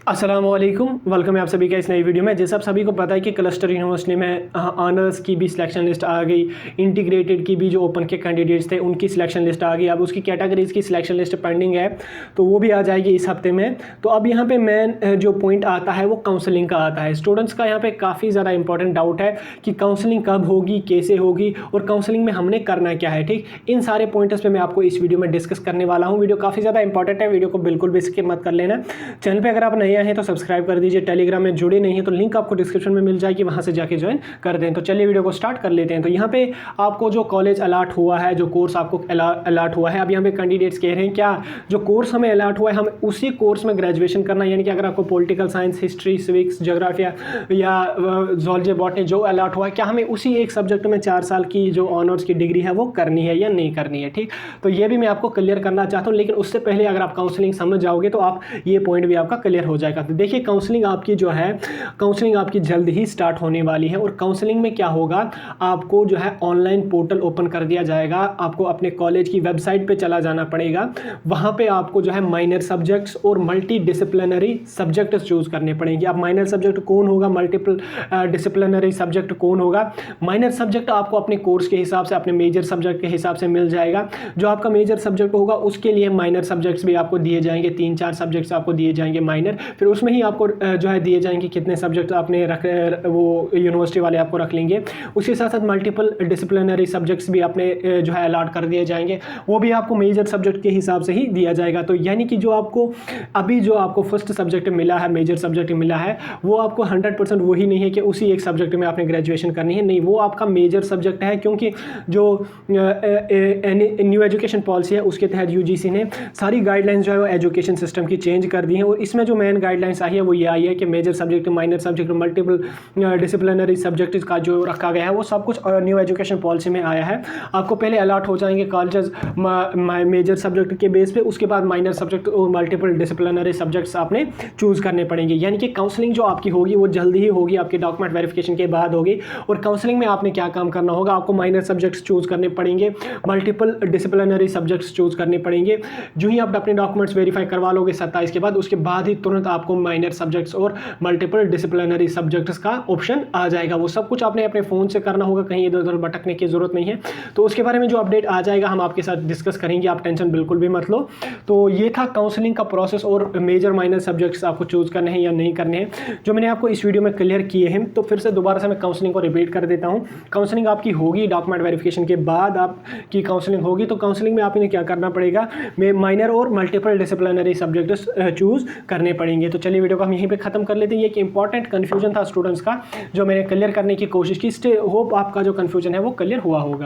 अस्सलामुअलैकुम, वेलकम है आप सभी का इस नई वीडियो में। जैसे आप सभी को पता है कि क्लस्टर यूनिवर्सिटी में ऑनर्स की भी सिलेक्शन लिस्ट आ गई, इंटीग्रेटेड की भी जो ओपन के कैंडिडेट्स थे उनकी सिलेक्शन लिस्ट आ गई। अब उसकी कैटेगरीज की सिलेक्शन लिस्ट पेंडिंग है, तो वो भी आ जाएगी इस हफ्ते में। तो अब यहाँ पे मेन जो पॉइंट आता है वो काउंसलिंग का आता है। स्टूडेंट्स का यहाँ पे काफ़ी ज़्यादा इंपॉर्टेंट डाउट है कि काउंसलिंग कब होगी, कैसे होगी और काउंसलिंग में हमने करना क्या है। ठीक, इन सारे पॉइंट्स पे मैं आपको इस वीडियो में डिस्कस करने वाला हूँ। वीडियो काफ़ी ज़्यादा इंपॉर्टेंट है, वीडियो को बिल्कुल भी स्किप मत कर लेना। चैनल पर अगर आप नए हैं तो सब्सक्राइब कर दीजिए। टेलीग्राम में जुड़े नहीं है तो लिंक आपको डिस्क्रिप्शन में मिल जाएगी, वहां से जाके ज्वाइन कर दें। तो चलिए वीडियो को स्टार्ट कर लेते हैं। तो यहाँ पे आपको जो कॉलेज अलाट हुआ है, जो कोर्स आपको अलाट हुआ है, अब यहाँ पे कैंडिडेट्स कह रहे हैं क्या जो कोर्स हमें अलाट हुआ है हम उसी कोर्स में ग्रेजुएशन करना, यानी कि अगर आपको पॉलिटिकल साइंस, हिस्ट्री, सिविक्स, ज्योग्राफिया या जूलॉजी, बॉटनी जो अलाट हुआ है, क्या हमें उसी एक सब्जेक्ट में 4 साल की जो ऑनर्स की डिग्री है वो करनी है या नहीं करनी है। ठीक, तो ये भी मैं आपको क्लियर करना चाहता हूँ, लेकिन उससे पहले अगर आप काउंसलिंग समझ जाओगे तो आप ये पॉइंट भी आपका क्लियर हो जाएगा। तो देखिए काउंसलिंग आपकी जो है, काउंसलिंग आपकी जल्द ही स्टार्ट होने वाली है। और काउंसलिंग में क्या होगा, आपको जो है ऑनलाइन पोर्टल ओपन कर दिया जाएगा। आपको अपने कॉलेज की वेबसाइट पे चला जाना पड़ेगा। वहां पे आपको जो है माइनर सब्जेक्ट्स और मल्टी डिसिप्लिनरी सब्जेक्ट्स चूज करने पड़ेंगे। अब माइनर सब्जेक्ट कौन होगा, मल्टीपल डिसिप्लिनरी सब्जेक्ट कौन होगा। माइनर सब्जेक्ट आपको अपने कोर्स के हिसाब से, अपने मेजर सब्जेक्ट के हिसाब से मिल जाएगा। जो आपका मेजर सब्जेक्ट होगा उसके लिए माइनर सब्जेक्ट्स भी आपको दिए जाएंगे, 3-4 सब्जेक्ट्स आपको दिए जाएंगे माइनर। फिर उसमें ही आपको जो है दिए जाएंगे कितने सब्जेक्ट आपने रख, वो यूनिवर्सिटी वाले आपको रख लेंगे। उसके साथ साथ मल्टीपल डिसिप्लिनरी सब्जेक्ट्स भी आपने जो है अलाट कर दिए जाएंगे, वो भी आपको मेजर सब्जेक्ट के हिसाब से ही दिया जाएगा। तो यानी कि जो आपको फर्स्ट सब्जेक्ट मिला है, मेजर सब्जेक्ट मिला है, वो आपको 100% वही नहीं है कि उसी एक सब्जेक्ट में आपने ग्रेजुएशन करनी है। नहीं, वो आपका मेजर सब्जेक्ट है, क्योंकि जो न्यू एजुकेशन पॉलिसी है उसके तहत यूजीसी ने सारी गाइडलाइंस जो है वो एजुकेशन सिस्टम की चेंज कर दी हैं। और इसमें जो मेन गाइडलाइंस आई है वो ये आई है कि major subject, minor subject, multiple disciplinary subject का जो रखा गया है वो सब कुछ न्यू एजुकेशन पॉलिसी में आया है। आपको पहले अलाट हो जाएंगे कॉलेजेस मेजर सब्जेक्ट के बेस पे, उसके बाद माइनर सब्जेक्ट और मल्टीपल डिसिप्लिनरी सब्जेक्ट्स आपने चूज करने पड़ेंगे। यानी कि काउंसलिंग जो आपकी होगी वो जल्दी ही होगी, आपके डॉक्यूमेंट वेरिफिकेशन के बाद होगी। और काउंसलिंग में आपने क्या काम करना होगा, आपको माइनर सब्जेक्ट्स चूज करने पड़ेंगे, मल्टीपल डिसिप्लिनरी सब्जेक्ट्स चूज करने पड़ेंगे। जो ही आप अपने डॉक्यूमेंट्स वेरीफाई करवा लोगे 27 के बाद, उसके बाद ही तुरंत आपको माइनर सब्जेक्ट्स और मल्टीपल डिसिप्लिनरी सब्जेक्ट्स का ऑप्शन आ जाएगा। वो सब कुछ आपने अपने फ़ोन से करना होगा, कहीं इधर उधर भटकने की ज़रूरत नहीं है। तो उसके बारे में जो अपडेट आ जाएगा हम आपके साथ डिस्कस करेंगे, आप टेंशन बिल्कुल भी मत लो। तो ये था काउंसलिंग का प्रोसेस और मेजर माइनर सब्जेक्ट्स आपको चूज करने हैं या नहीं करने हैं, जो मैंने आपको इस वीडियो में क्लियर किए हैं। तो फिर से दोबारा से मैं काउंसलिंग को रिपीट कर देता हूँ। काउंसलिंग आपकी होगी डॉक्यूमेंट वेरिफिकेशन के बाद आपकी काउंसलिंग होगी। तो काउंसलिंग में आपने क्या करना पड़ेगा, माइनर और मल्टीपल डिसिप्लिनरी सब्जेक्ट्स चूज करने पड़ेंगे। तो चलिए वीडियो को हम यहीं पे खत्म कर लेते हैं। ये एक इंपॉर्टेंट कंफ्यूजन था स्टूडेंट्स का, जो मैंने क्लियर करने की कोशिश की। होप आपका जो कंफ्यूजन है वो क्लियर हुआ होगा।